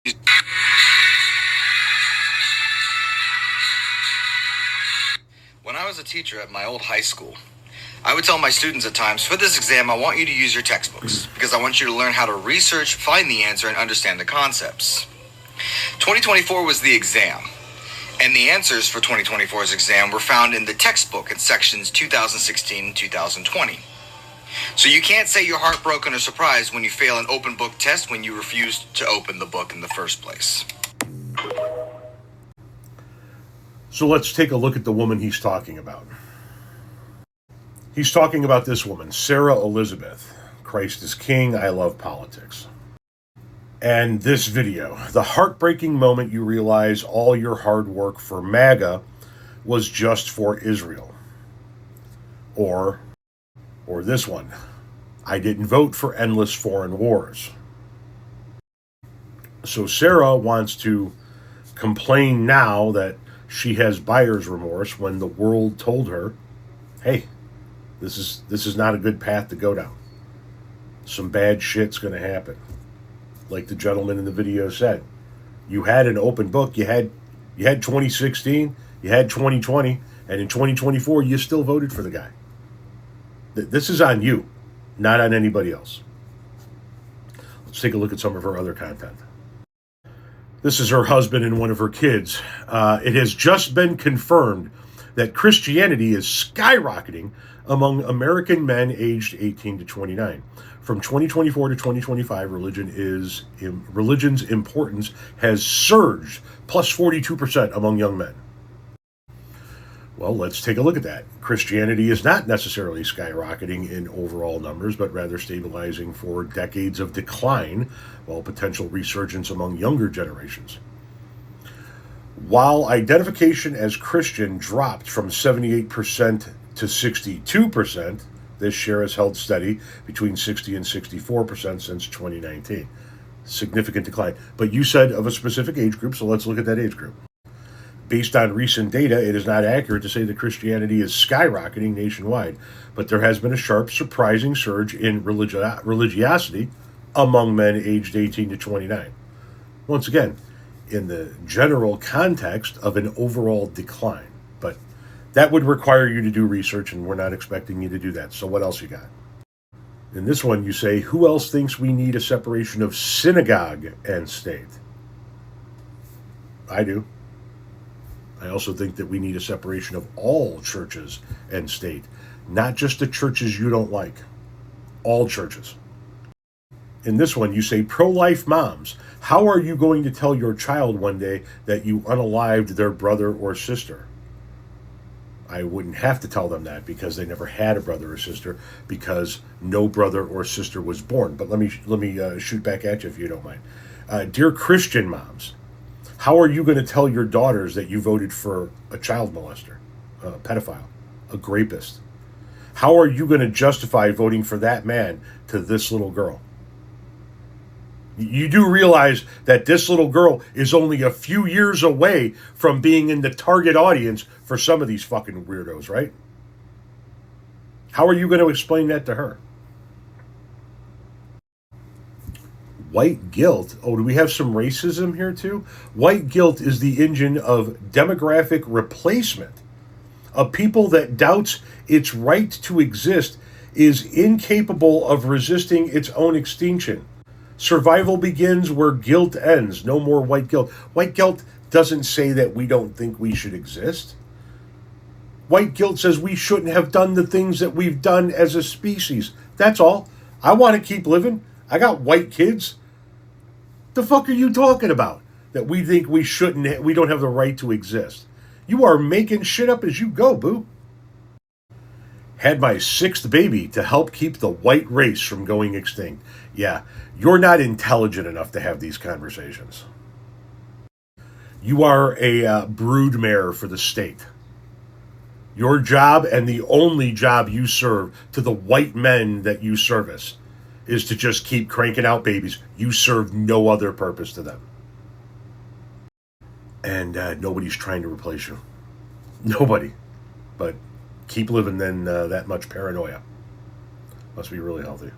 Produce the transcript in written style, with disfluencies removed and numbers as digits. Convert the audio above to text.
When I was a teacher at my old high school, I would tell my students at times, for this exam, I want you to use your textbooks because I want you to learn how to research, find the answer, and understand the concepts. 2024 was the exam, and the answers for 2024's exam were found in the textbook in sections 2016 and 2020. So you can't say you're heartbroken or surprised when you fail an open book test when you refused to open the book in the first place. So let's take a look at the woman he's talking about. He's talking about this woman, Sarah Elizabeth. Christ is King, I love politics. And this video, the heartbreaking moment you realize all your hard work for MAGA was just for Israel. Or this one, I didn't vote for endless foreign wars. So Sarah wants to complain now that she has buyer's remorse when the world told her, hey, this is not a good path to go down. Some bad shit's going to happen. Like the gentleman in the video said, you had an open book. You had 2016, you had 2020, and in 2024 you still voted for the guy. This is on you, not on anybody else. Let's take a look at some of her other content. This is her husband and one of her kids. It has just been confirmed that Christianity is skyrocketing among American men aged 18 to 29. From 2024 to 2025, religion's importance has surged, plus 42% among young men. Well, let's take a look at that. Christianity is not necessarily skyrocketing in overall numbers, but rather stabilizing for decades of decline, while potential resurgence among younger generations. While identification as Christian dropped from 78% to 62%, this share has held steady between 60 and 64% since 2019. Significant decline. But you said of a specific age group, so let's look at that age group. Based on recent data, it is not accurate to say that Christianity is skyrocketing nationwide, but there has been a sharp, surprising surge in religiosity among men aged 18 to 29. Once again, in the general context of an overall decline. But that would require you to do research, and we're not expecting you to do that. So what else you got? In this one, you say, who else thinks we need a separation of synagogue and state? I do. I also think that we need a separation of all churches and state, not just the churches you don't like. All churches. In this one, you say, pro-life moms, how are you going to tell your child one day that you unalived their brother or sister? I wouldn't have to tell them that because they never had a brother or sister, because no brother or sister was born. But let me shoot back at you if you don't mind. Dear Christian moms, how are you going to tell your daughters that you voted for a child molester, a pedophile, a rapist? How are you going to justify voting for that man to this little girl? You do realize that this little girl is only a few years away from being in the target audience for some of these fucking weirdos, right? How are you going to explain that to her? White guilt. Oh, do we have some racism here too? White guilt is the engine of demographic replacement. A people that doubts its right to exist is incapable of resisting its own extinction. Survival begins where guilt ends. No more white guilt. White guilt doesn't say that we don't think we should exist. White guilt says we shouldn't have done the things that we've done as a species. That's all. I want to keep living. I got white kids. The fuck are you talking about? That we think we shouldn't, we don't have the right to exist. You are making shit up as you go, boo. Had my 6th baby to help keep the white race from going extinct. Yeah, you're not intelligent enough to have these conversations. You are a broodmare for the state. Your job, and the only job you serve to the white men that you service, is to just keep cranking out babies. You serve no other purpose to them. And nobody's trying to replace you. Nobody. But keep living then that much paranoia. Must be really healthy.